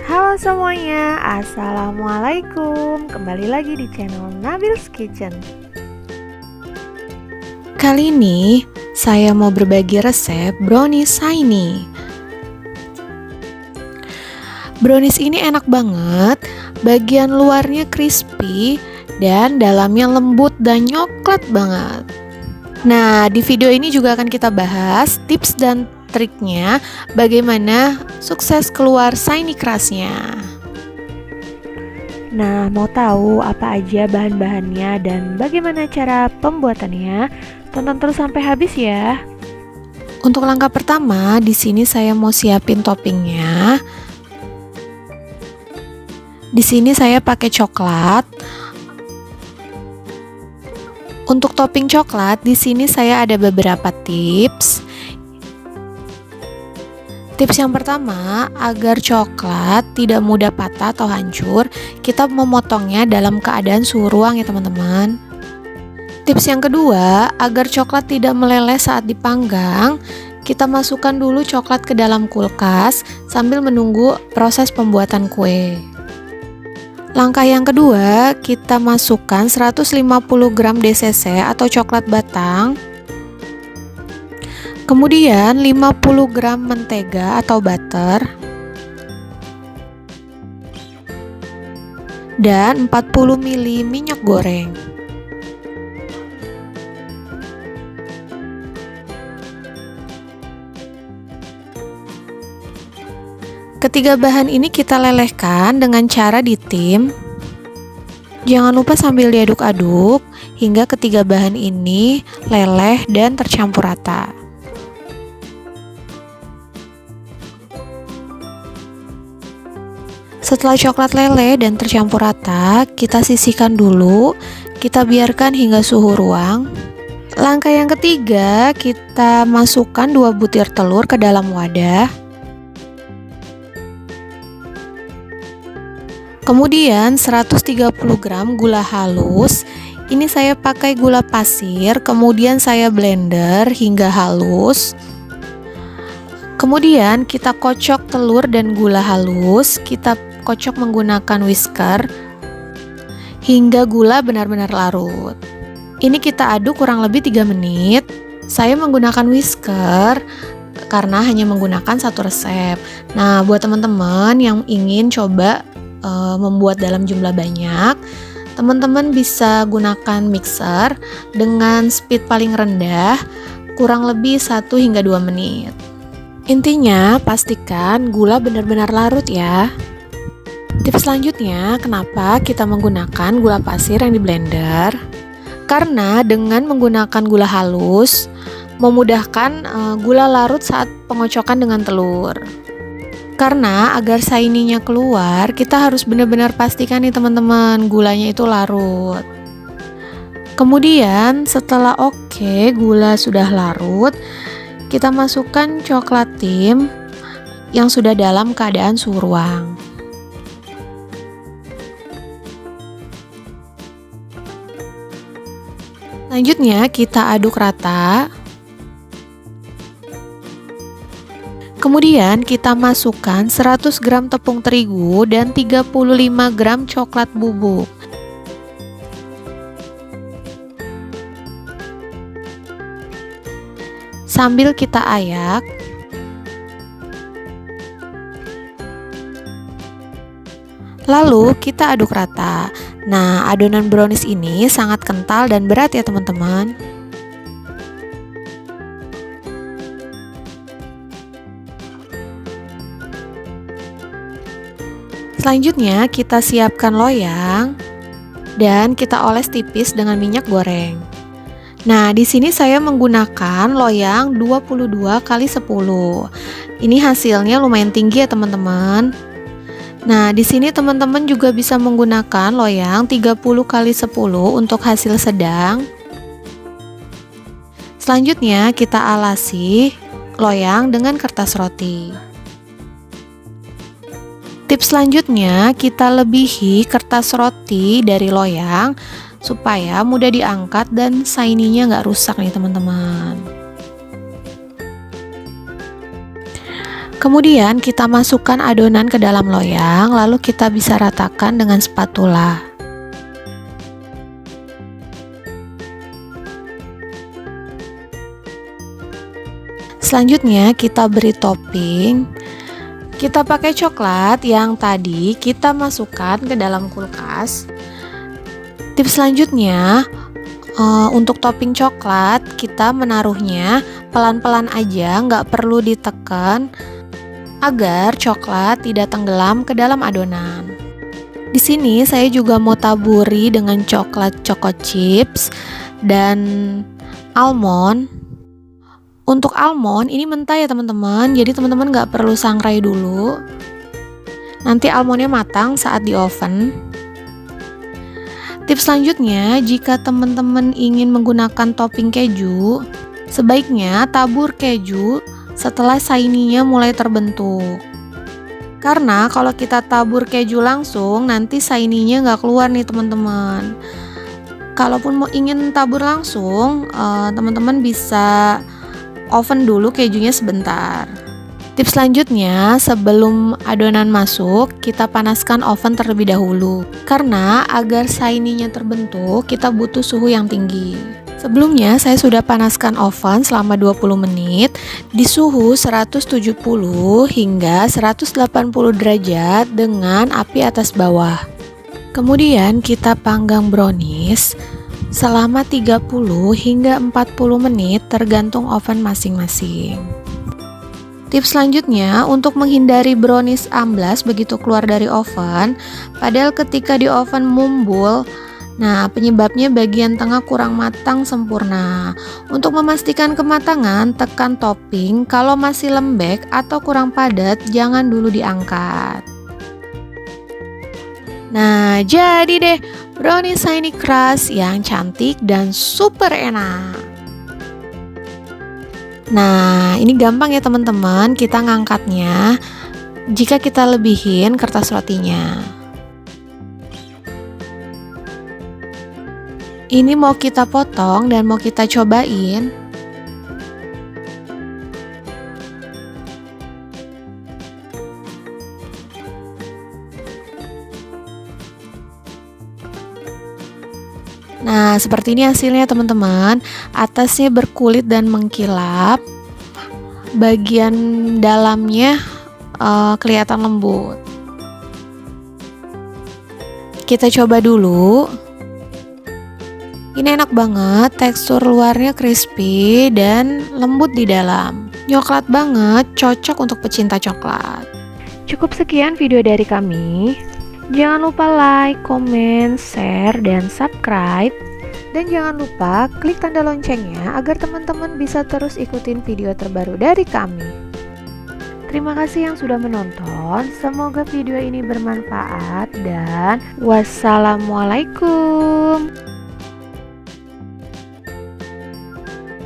Halo semuanya, Assalamualaikum. Kembali lagi di channel Nabil's Kitchen. Kali ini saya mau berbagi resep brownies shiny. Brownies ini enak banget, bagian luarnya crispy dan dalamnya lembut dan coklat banget. Nah, di video ini juga akan kita bahas tips dan triknya bagaimana sukses keluar shiny crust-nya. Nah, mau tahu apa aja bahan-bahannya dan bagaimana cara pembuatannya? Tonton terus sampai habis ya. Untuk langkah pertama, di sini saya mau siapin toppingnya. Di sini saya pakai coklat. Untuk topping coklat, di sini saya ada beberapa tips. Tips yang pertama, agar coklat tidak mudah patah atau hancur, kita memotongnya dalam keadaan suhu ruang ya teman-teman. Tips yang kedua, agar coklat tidak meleleh saat dipanggang, kita masukkan dulu coklat ke dalam kulkas sambil menunggu proses pembuatan kue. Langkah yang kedua, kita masukkan 150 gram DCC atau coklat batang. Kemudian 50 gram mentega atau butter dan 40 ml minyak goreng. Ketiga bahan ini kita lelehkan dengan cara ditim. Jangan lupa sambil diaduk-aduk hingga ketiga bahan ini leleh dan tercampur rata. Setelah coklat leleh dan tercampur rata, kita sisihkan dulu, kita biarkan hingga suhu ruang. Langkah yang ketiga, kita masukkan 2 butir telur ke dalam wadah. Kemudian 130 gram gula halus. Ini saya pakai gula pasir, kemudian saya blender hingga halus. Kemudian kita kocok telur dan gula halus, kita kocok menggunakan whisker hingga gula benar-benar larut. Ini kita aduk kurang lebih 3 menit. Saya menggunakan whisker karena hanya menggunakan satu resep. Nah, buat teman-teman yang ingin coba membuat dalam jumlah banyak, teman-teman bisa gunakan mixer dengan speed paling rendah kurang lebih 1 hingga 2 menit. Intinya, pastikan gula benar-benar larut ya. Tips selanjutnya, kenapa kita menggunakan gula pasir yang di blender? Karena dengan menggunakan gula halus, memudahkan gula larut saat pengocokan dengan telur. Karena agar shiny-nya keluar, kita harus benar-benar pastikan nih teman-teman, gulanya itu larut. Kemudian setelah gula sudah larut, kita masukkan coklat tim yang sudah dalam keadaan suhu ruang. Selanjutnya kita aduk rata. Kemudian kita masukkan 100 gram tepung terigu dan 35 gram coklat bubuk. Sambil kita ayak, lalu kita aduk rata. Nah, adonan brownies ini sangat kental dan berat ya teman-teman. Selanjutnya kita siapkan loyang dan kita oles tipis dengan minyak goreng. Nah, di sini saya menggunakan loyang 22 x 10. Ini hasilnya lumayan tinggi ya teman-teman. Nah, di sini teman-teman juga bisa menggunakan loyang 30 x 10 untuk hasil sedang. Selanjutnya kita alasi loyang dengan kertas roti. Tips selanjutnya, kita lebihi kertas roti dari loyang supaya mudah diangkat dan shiny-nya nggak rusak nih teman-teman. Kemudian kita masukkan adonan ke dalam loyang, lalu kita bisa ratakan dengan spatula. Selanjutnya kita beri topping. Kita pakai coklat yang tadi kita masukkan ke dalam kulkas. Tips selanjutnya, untuk topping coklat kita menaruhnya pelan-pelan aja, nggak perlu ditekan agar coklat tidak tenggelam ke dalam adonan. Di sini saya juga mau taburi dengan coklat choco chips dan almond. Untuk almond ini mentah ya teman-teman, jadi teman-teman nggak perlu sangrai dulu. Nanti almondnya matang saat di oven. Tips selanjutnya, jika teman-teman ingin menggunakan topping keju, sebaiknya tabur keju setelah shiny-nya mulai terbentuk. Karena kalau kita tabur keju langsung, nanti shiny-nya nggak keluar nih teman-teman. Kalaupun mau ingin tabur langsung, teman-teman bisa oven dulu kejunya sebentar. Tips selanjutnya, sebelum adonan masuk, kita panaskan oven terlebih dahulu. Karena agar shiny-nya terbentuk, kita butuh suhu yang tinggi. Sebelumnya saya sudah panaskan oven selama 20 menit di suhu 170 hingga 180 derajat dengan api atas bawah. Kemudian kita panggang brownies selama 30 hingga 40 menit tergantung oven masing-masing. Tips selanjutnya, untuk menghindari brownies amblas begitu keluar dari oven, padahal ketika di oven mumbul, nah, penyebabnya bagian tengah kurang matang sempurna. Untuk memastikan kematangan, tekan topping. Kalau masih lembek atau kurang padat, jangan dulu diangkat. Nah, jadi deh brownies shiny crust yang cantik dan super enak. Nah, ini gampang ya teman-teman, kita ngangkatnya jika kita lebihin kertas rotinya. Ini mau kita potong dan mau kita cobain. Nah, seperti ini hasilnya teman-teman. Atasnya berkulit dan mengkilap. Bagian dalamnya kelihatan lembut. Kita coba dulu. Ini enak banget, tekstur luarnya crispy dan lembut di dalam. Coklat banget, cocok untuk pecinta coklat. Cukup sekian video dari kami. Jangan lupa like, komen, share, dan subscribe. Dan jangan lupa klik tanda loncengnya agar teman-teman bisa terus ikutin video terbaru dari kami. Terima kasih yang sudah menonton. Semoga video ini bermanfaat dan wassalamualaikum.